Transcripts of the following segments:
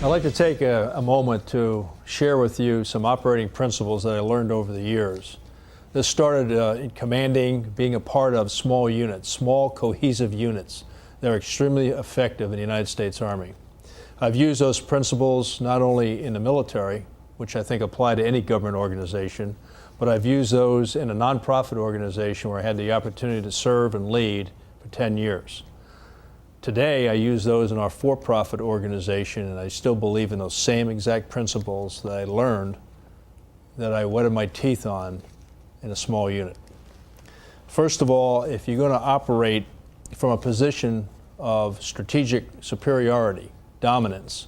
I'd like to take a moment to share with you some operating principles that I learned over the years. This started in commanding, being a part of small units, small cohesive units that are extremely effective in the United States Army. I've used those principles not only in the military, which I think apply to any government organization, but I've used those in a nonprofit organization where I had the opportunity to serve and lead for 10 years. Today, I use those in our for-profit organization, and I still believe in those same exact principles that I learned, that I whetted my teeth on in a small unit. First of all, if you're going to operate from a position of strategic superiority, dominance,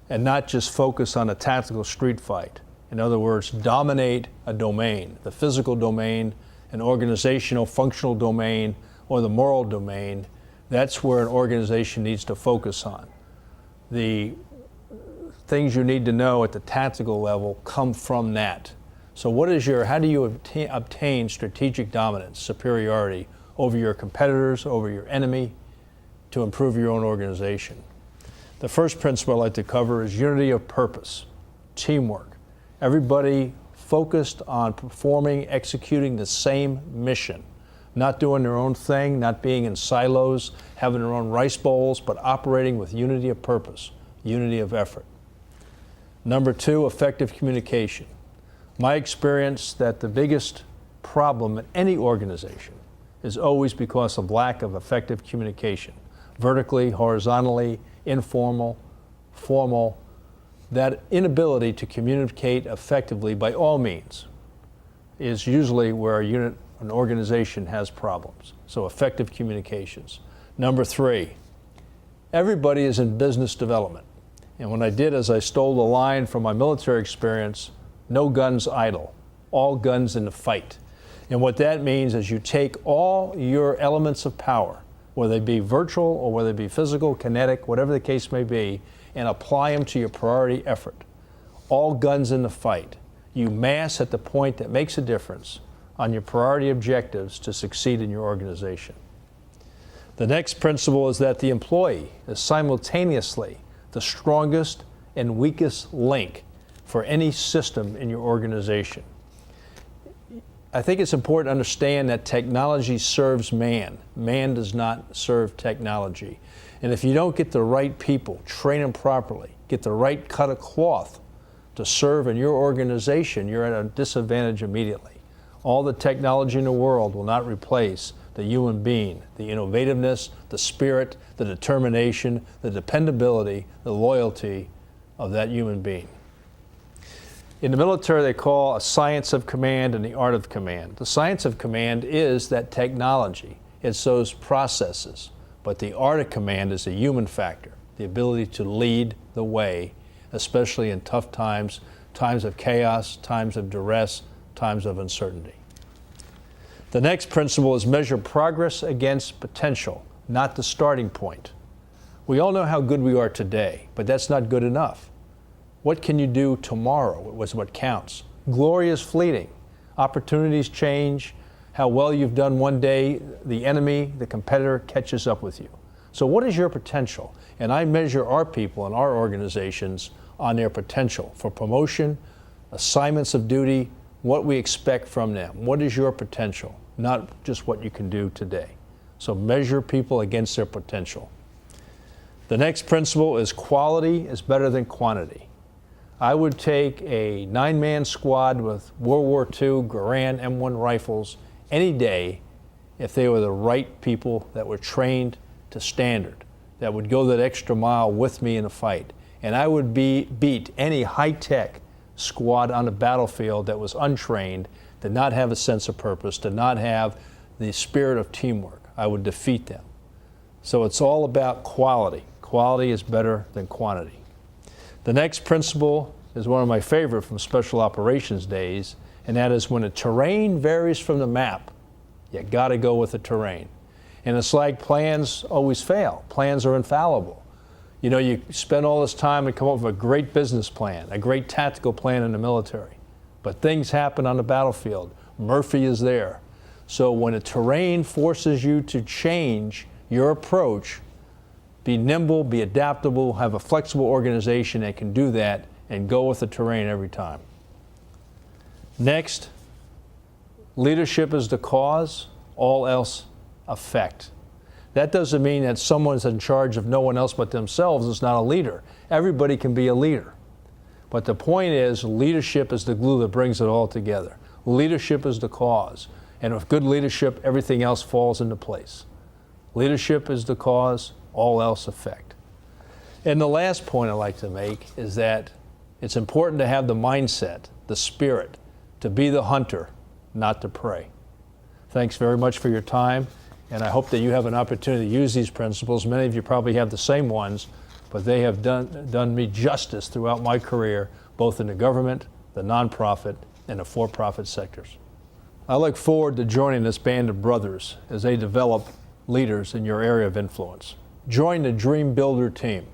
and not just focus on a tactical street fight, in other words, dominate a domain, the physical domain, an organizational functional domain, or the moral domain, that's where an organization needs to focus on. The things you need to know at the tactical level come from that. So how do you obtain strategic dominance, superiority over your competitors, over your enemy, to improve your own organization? The first principle I'd like to cover is unity of purpose, teamwork. Everybody focused on performing, executing the same mission. Not doing their own thing, not being in silos, having their own rice bowls, but operating with unity of purpose, unity of effort. Number two, effective communication. My experience that the biggest problem in any organization is always because of lack of effective communication. Vertically, horizontally, informal, formal, that inability to communicate effectively by all means is usually where an organization has problems. So effective communications. Number three, everybody is in business development. And what I did is I stole the line from my military experience, no guns idle, all guns in the fight. And what that means is you take all your elements of power, whether they be virtual or whether they be physical, kinetic, whatever the case may be, and apply them to your priority effort. All guns in the fight. You mass at the point that makes a difference on your priority objectives to succeed in your organization. The next principle is that the employee is simultaneously the strongest and weakest link for any system in your organization. I think it's important to understand that technology serves man. Man does not serve technology. And if you don't get the right people, train them properly, get the right cut of cloth to serve in your organization, you're at a disadvantage immediately. All the technology in the world will not replace the human being, the innovativeness, the spirit, the determination, the dependability, the loyalty of that human being. In the military, they call a science of command and the art of command. The science of command is that technology. It's those processes. But the art of command is a human factor, the ability to lead the way, especially in tough times, times of chaos, times of duress, times of uncertainty. The next principle is measure progress against potential, not the starting point. We all know how good we are today, but that's not good enough. What can you do tomorrow is what counts. Glory is fleeting. Opportunities change. How well you've done one day, the enemy, the competitor catches up with you. So what is your potential? And I measure our people and our organizations on their potential for promotion, assignments of duty, what we expect from them. What is your potential? Not just what you can do today. So measure people against their potential. The next principle is quality is better than quantity. I would take a 9-man squad with World War II Garand M1 rifles any day if they were the right people that were trained to standard, that would go that extra mile with me in a fight. And I would beat any high-tech squad on the battlefield that was untrained, did not have a sense of purpose, did not have the spirit of teamwork. I would defeat them. So it's all about quality. Quality is better than quantity. The next principle is one of my favorite from special operations days, and that is when the terrain varies from the map, you gotta go with the terrain. And it's like plans always fail. Plans are infallible. You know, you spend all this time and come up with a great business plan, a great tactical plan in the military, but things happen on the battlefield. Murphy is there. So when the terrain forces you to change your approach Be nimble, be adaptable, have a flexible organization that can do that and go with the terrain every time. Next, leadership is the cause, all else effect. That doesn't mean that someone's in charge of no one else but themselves is not a leader. Everybody can be a leader. But the point is, leadership is the glue that brings it all together. Leadership is the cause. And with good leadership, everything else falls into place. Leadership is the cause, all else effect. And the last point I'd like to make is that it's important to have the mindset, the spirit, to be the hunter, not to prey. Thanks very much for your time, and I hope that you have an opportunity to use these principles. Many of you probably have the same ones, but they have done me justice throughout my career, both in the government, the nonprofit, and the for-profit sectors. I look forward to joining this band of brothers as they develop leaders in your area of influence. Join the Dream Builder team.